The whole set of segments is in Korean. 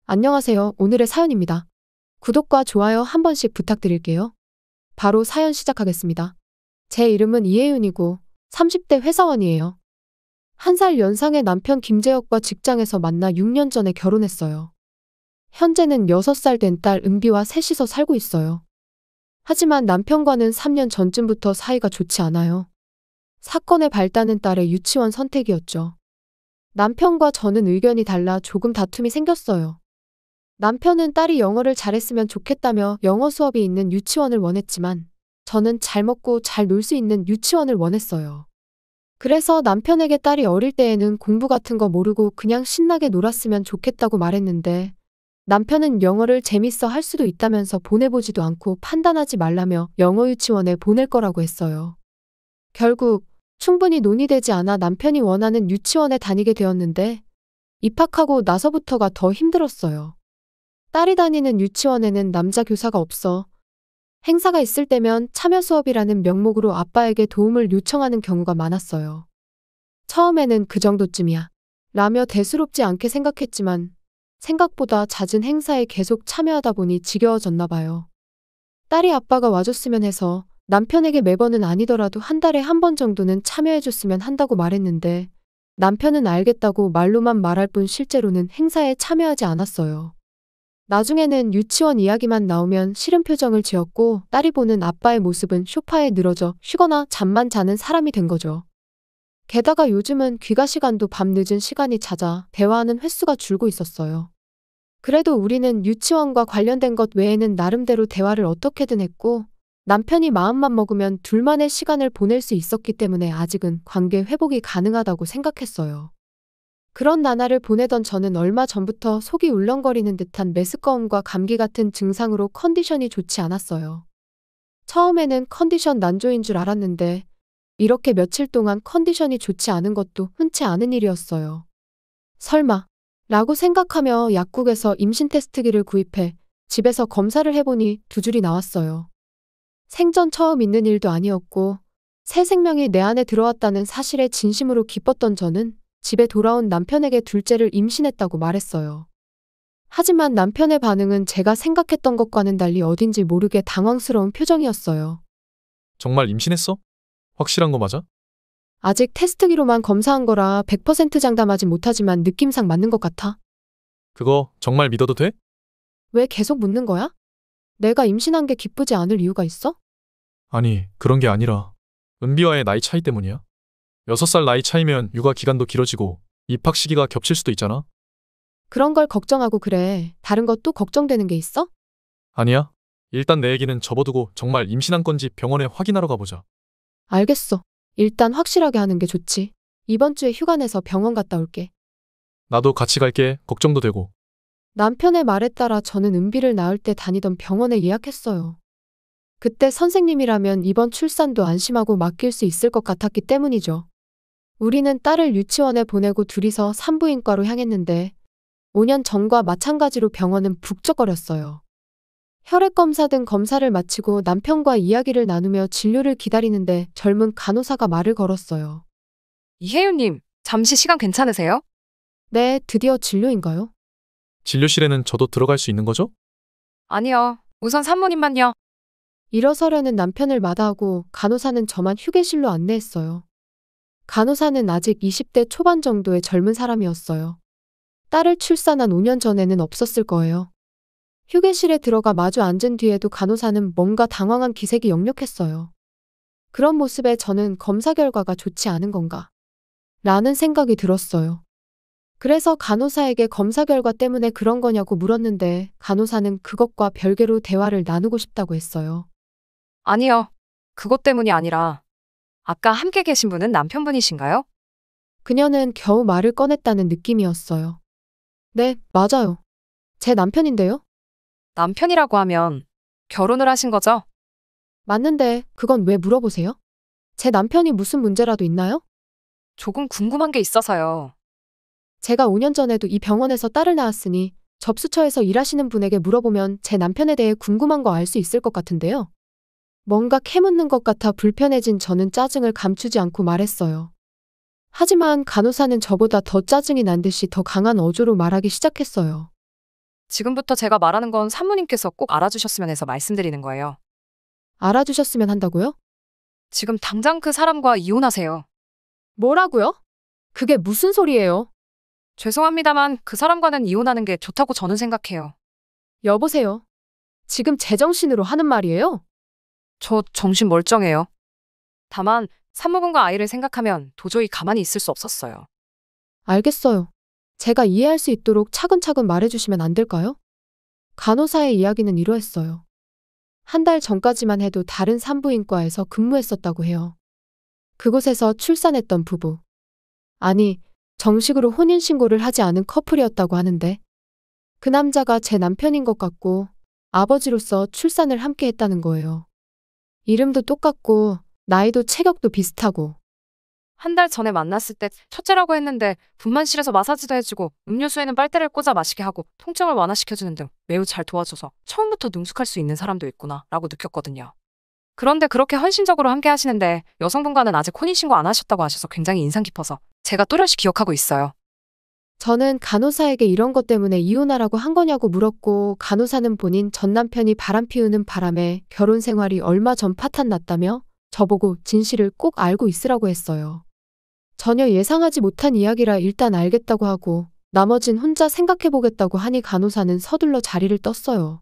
안녕하세요. 오늘의 사연입니다. 구독과 좋아요 한 번씩 부탁드릴게요. 바로 사연 시작하겠습니다. 제 이름은 이혜윤이고 30대 회사원이에요. 한 살 연상의 남편 김재혁과 직장에서 만나 6년 전에 결혼했어요. 현재는 6살 된 딸 은비와 셋이서 살고 있어요. 하지만 남편과는 3년 전쯤부터 사이가 좋지 않아요. 사건의 발단은 딸의 유치원 선택이었죠. 남편과 저는 의견이 달라 조금 다툼이 생겼어요. 남편은 딸이 영어를 잘했으면 좋겠다며 영어 수업이 있는 유치원을 원했지만 저는 잘 먹고 잘 놀 수 있는 유치원을 원했어요. 그래서 남편에게 딸이 어릴 때에는 공부 같은 거 모르고 그냥 신나게 놀았으면 좋겠다고 말했는데 남편은 영어를 재밌어 할 수도 있다면서 보내보지도 않고 판단하지 말라며 영어 유치원에 보낼 거라고 했어요. 결국 충분히 논의되지 않아 남편이 원하는 유치원에 다니게 되었는데 입학하고 나서부터가 더 힘들었어요. 딸이 다니는 유치원에는 남자 교사가 없어 행사가 있을 때면 참여 수업이라는 명목으로 아빠에게 도움을 요청하는 경우가 많았어요. 처음에는 그 정도쯤이야 라며 대수롭지 않게 생각했지만 생각보다 잦은 행사에 계속 참여하다 보니 지겨워졌나 봐요. 딸이 아빠가 와줬으면 해서 남편에게 매번은 아니더라도 한 달에 한 번 정도는 참여해줬으면 한다고 말했는데 남편은 알겠다고 말로만 말할 뿐 실제로는 행사에 참여하지 않았어요. 나중에는 유치원 이야기만 나오면 싫은 표정을 지었고 딸이 보는 아빠의 모습은 소파에 늘어져 쉬거나 잠만 자는 사람이 된 거죠. 게다가 요즘은 귀가 시간도 밤늦은 시간이 잦아 대화하는 횟수가 줄고 있었어요. 그래도 우리는 유치원과 관련된 것 외에는 나름대로 대화를 어떻게든 했고 남편이 마음만 먹으면 둘만의 시간을 보낼 수 있었기 때문에 아직은 관계 회복이 가능하다고 생각했어요. 그런 나날을 보내던 저는 얼마 전부터 속이 울렁거리는 듯한 메스꺼움과 감기 같은 증상으로 컨디션이 좋지 않았어요. 처음에는 컨디션 난조인 줄 알았는데 이렇게 며칠 동안 컨디션이 좋지 않은 것도 흔치 않은 일이었어요. 설마 라고 생각하며 약국에서 임신 테스트기를 구입해 집에서 검사를 해보니 2줄이 나왔어요. 생전 처음 있는 일도 아니었고 새 생명이 내 안에 들어왔다는 사실에 진심으로 기뻤던 저는 집에 돌아온 남편에게 둘째를 임신했다고 말했어요. 하지만 남편의 반응은 제가 생각했던 것과는 달리 어딘지 모르게 당황스러운 표정이었어요. 정말 임신했어? 확실한 거 맞아? 아직 테스트기로만 검사한 거라 100% 장담하진 못하지만 느낌상 맞는 것 같아. 그거 정말 믿어도 돼? 왜 계속 묻는 거야? 내가 임신한 게 기쁘지 않을 이유가 있어? 아니, 그런 게 아니라 은비와의 나이 차이 때문이야. 6살 나이 차이면 육아 기간도 길어지고 입학 시기가 겹칠 수도 있잖아. 그런 걸 걱정하고 그래. 다른 것도 걱정되는 게 있어? 아니야. 일단 내 얘기는 접어두고 정말 임신한 건지 병원에 확인하러 가보자. 알겠어. 일단 확실하게 하는 게 좋지. 이번 주에 휴가 내서 병원 갔다 올게. 나도 같이 갈게. 걱정도 되고. 남편의 말에 따라 저는 은비를 낳을 때 다니던 병원에 예약했어요. 그때 선생님이라면 이번 출산도 안심하고 맡길 수 있을 것 같았기 때문이죠. 우리는 딸을 유치원에 보내고 둘이서 산부인과로 향했는데 5년 전과 마찬가지로 병원은 북적거렸어요. 혈액검사 등 검사를 마치고 남편과 이야기를 나누며 진료를 기다리는데 젊은 간호사가 말을 걸었어요. 이혜윤님, 잠시 시간 괜찮으세요? 네, 드디어 진료인가요? 진료실에는 저도 들어갈 수 있는 거죠? 아니요. 우선 산모님만요. 일어서려는 남편을 마다하고 간호사는 저만 휴게실로 안내했어요. 간호사는 아직 20대 초반 정도의 젊은 사람이었어요. 딸을 출산한 5년 전에는 없었을 거예요. 휴게실에 들어가 마주 앉은 뒤에도 간호사는 뭔가 당황한 기색이 역력했어요. 그런 모습에 저는 검사 결과가 좋지 않은 건가? 라는 생각이 들었어요. 그래서 간호사에게 검사 결과 때문에 그런 거냐고 물었는데 간호사는 그것과 별개로 대화를 나누고 싶다고 했어요. 아니요. 그것 때문이 아니라 아까 함께 계신 분은 남편분이신가요? 그녀는 겨우 말을 꺼냈다는 느낌이었어요. 네, 맞아요. 제 남편인데요? 남편이라고 하면 결혼을 하신 거죠? 맞는데 그건 왜 물어보세요? 제 남편이 무슨 문제라도 있나요? 조금 궁금한 게 있어서요. 제가 5년 전에도 이 병원에서 딸을 낳았으니 접수처에서 일하시는 분에게 물어보면 제 남편에 대해 궁금한 거 알 수 있을 것 같은데요. 뭔가 캐묻는 것 같아 불편해진 저는 짜증을 감추지 않고 말했어요. 하지만 간호사는 저보다 더 짜증이 난 듯이 더 강한 어조로 말하기 시작했어요. 지금부터 제가 말하는 건 산모님께서 꼭 알아주셨으면 해서 말씀드리는 거예요. 알아주셨으면 한다고요? 지금 당장 그 사람과 이혼하세요. 뭐라고요? 그게 무슨 소리예요? 죄송합니다만 그 사람과는 이혼하는 게 좋다고 저는 생각해요. 여보세요. 지금 제정신으로 하는 말이에요? 저 정신 멀쩡해요. 다만 산모분과 아이를 생각하면 도저히 가만히 있을 수 없었어요. 알겠어요. 제가 이해할 수 있도록 차근차근 말해주시면 안 될까요? 간호사의 이야기는 이러했어요. 한 달 전까지만 해도 다른 산부인과에서 근무했었다고 해요. 그곳에서 출산했던 부부. 아니, 정식으로 혼인신고를 하지 않은 커플이었다고 하는데 그 남자가 제 남편인 것 같고 아버지로서 출산을 함께 했다는 거예요. 이름도 똑같고 나이도 체격도 비슷하고. 한 달 전에 만났을 때 첫째라고 했는데 분만실에서 마사지도 해주고 음료수에는 빨대를 꽂아 마시게 하고 통증을 완화시켜주는 등 매우 잘 도와줘서 처음부터 능숙할 수 있는 사람도 있구나 라고 느꼈거든요. 그런데 그렇게 헌신적으로 함께 하시는데 여성분과는 아직 혼인신고 안 하셨다고 하셔서 굉장히 인상 깊어서 제가 또렷이 기억하고 있어요. 저는 간호사에게 이런 것 때문에 이혼하라고 한 거냐고 물었고 간호사는 본인 전 남편이 바람 피우는 바람에 결혼 생활이 얼마 전 파탄 났다며 저보고 진실을 꼭 알고 있으라고 했어요. 전혀 예상하지 못한 이야기라 일단 알겠다고 하고 나머진 혼자 생각해보겠다고 하니 간호사는 서둘러 자리를 떴어요.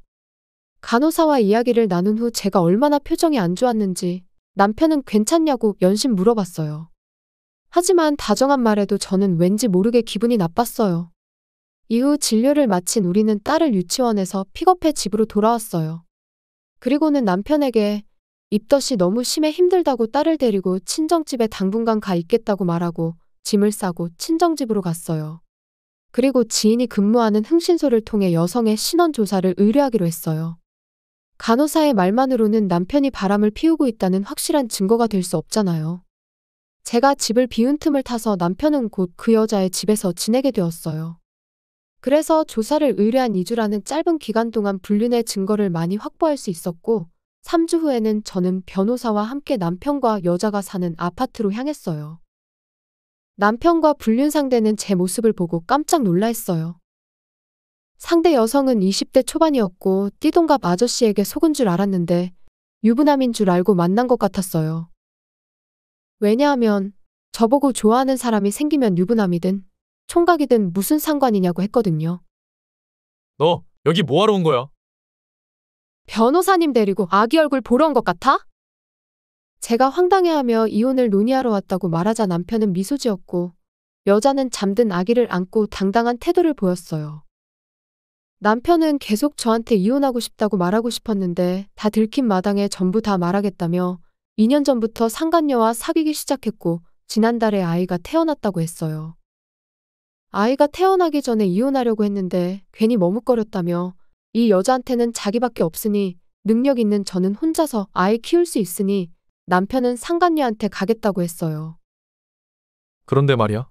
간호사와 이야기를 나눈 후 제가 얼마나 표정이 안 좋았는지 남편은 괜찮냐고 연신 물어봤어요. 하지만 다정한 말에도 저는 왠지 모르게 기분이 나빴어요. 이후 진료를 마친 우리는 딸을 유치원에서 픽업해 집으로 돌아왔어요. 그리고는 남편에게 입덧이 너무 심해 힘들다고 딸을 데리고 친정집에 당분간 가 있겠다고 말하고 짐을 싸고 친정집으로 갔어요. 그리고 지인이 근무하는 흥신소를 통해 여성의 신원 조사를 의뢰하기로 했어요. 간호사의 말만으로는 남편이 바람을 피우고 있다는 확실한 증거가 될 수 없잖아요. 제가 집을 비운 틈을 타서 남편은 곧 그 여자의 집에서 지내게 되었어요. 그래서 조사를 의뢰한 2주라는 짧은 기간 동안 불륜의 증거를 많이 확보할 수 있었고 3주 후에는 저는 변호사와 함께 남편과 여자가 사는 아파트로 향했어요. 남편과 불륜 상대는 제 모습을 보고 깜짝 놀라했어요. 상대 여성은 20대 초반이었고 띠동갑 아저씨에게 속은 줄 알았는데 유부남인 줄 알고 만난 것 같았어요. 왜냐하면 저보고 좋아하는 사람이 생기면 유부남이든 총각이든 무슨 상관이냐고 했거든요. 너 여기 뭐하러 온 거야? 변호사님 데리고 아기 얼굴 보러 온 것 같아? 제가 황당해하며 이혼을 논의하러 왔다고 말하자 남편은 미소 지었고 여자는 잠든 아기를 안고 당당한 태도를 보였어요. 남편은 계속 저한테 이혼하고 싶다고 말하고 싶었는데 다 들킨 마당에 전부 다 말하겠다며 2년 전부터 상간녀와 사귀기 시작했고 지난달에 아이가 태어났다고 했어요. 아이가 태어나기 전에 이혼하려고 했는데 괜히 머뭇거렸다며 이 여자한테는 자기밖에 없으니 능력 있는 저는 혼자서 아이 키울 수 있으니 남편은 상간녀한테 가겠다고 했어요. 그런데 말이야.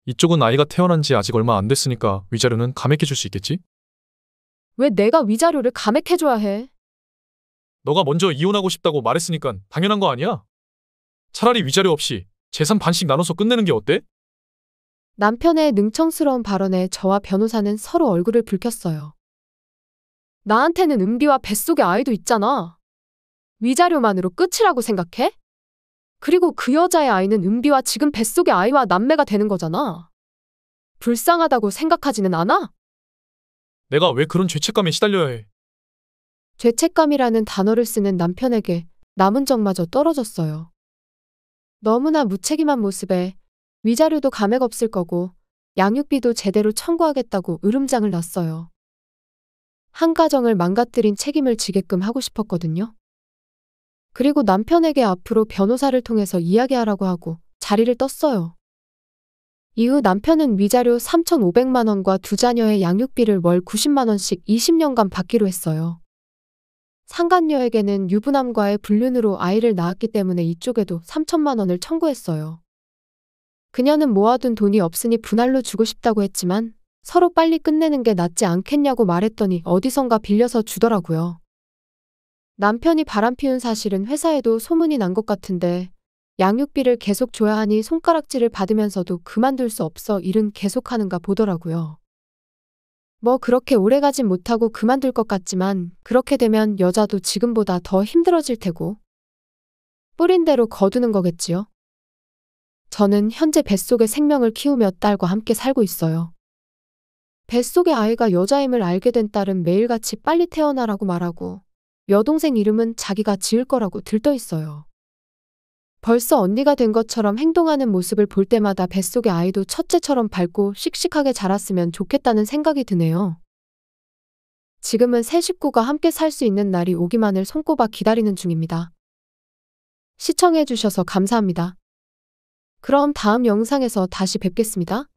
이쪽은 아이가 태어난 지 아직 얼마 안 됐으니까 위자료는 감액해 줄 수 있겠지? 왜 내가 위자료를 감액해줘야 해? 너가 먼저 이혼하고 싶다고 말했으니까 당연한 거 아니야? 차라리 위자료 없이 재산 반씩 나눠서 끝내는 게 어때? 남편의 능청스러운 발언에 저와 변호사는 서로 얼굴을 붉혔어요. 나한테는 은비와 뱃속에 아이도 있잖아. 위자료만으로 끝이라고 생각해? 그리고 그 여자의 아이는 은비와 지금 뱃속의 아이와 남매가 되는 거잖아. 불쌍하다고 생각하지는 않아? 내가 왜 그런 죄책감에 시달려야 해? 죄책감이라는 단어를 쓰는 남편에게 남은 적마저 떨어졌어요. 너무나 무책임한 모습에 위자료도 감액 없을 거고 양육비도 제대로 청구하겠다고 으름장을 놨어요. 한 가정을 망가뜨린 책임을 지게끔 하고 싶었거든요. 그리고 남편에게 앞으로 변호사를 통해서 이야기하라고 하고 자리를 떴어요. 이후 남편은 위자료 3,500만 원과 두 자녀의 양육비를 월 90만 원씩 20년간 받기로 했어요. 상간녀에게는 유부남과의 불륜으로 아이를 낳았기 때문에 이쪽에도 3천만 원을 청구했어요. 그녀는 모아둔 돈이 없으니 분할로 주고 싶다고 했지만 서로 빨리 끝내는 게 낫지 않겠냐고 말했더니 어디선가 빌려서 주더라고요. 남편이 바람 피운 사실은 회사에도 소문이 난 것 같은데 양육비를 계속 줘야 하니 손가락질을 받으면서도 그만둘 수 없어 일은 계속하는가 보더라고요. 뭐 그렇게 오래 가진 못하고 그만둘 것 같지만 그렇게 되면 여자도 지금보다 더 힘들어질 테고 뿌린 대로 거두는 거겠지요. 저는 현재 뱃속에 생명을 키우며 딸과 함께 살고 있어요. 뱃속의 아이가 여자임을 알게 된 딸은 매일같이 빨리 태어나라고 말하고 여동생 이름은 자기가 지을 거라고 들떠 있어요. 벌써 언니가 된 것처럼 행동하는 모습을 볼 때마다 뱃속의 아이도 첫째처럼 밝고 씩씩하게 자랐으면 좋겠다는 생각이 드네요. 지금은 새 식구가 함께 살 수 있는 날이 오기만을 손꼽아 기다리는 중입니다. 시청해주셔서 감사합니다. 그럼 다음 영상에서 다시 뵙겠습니다.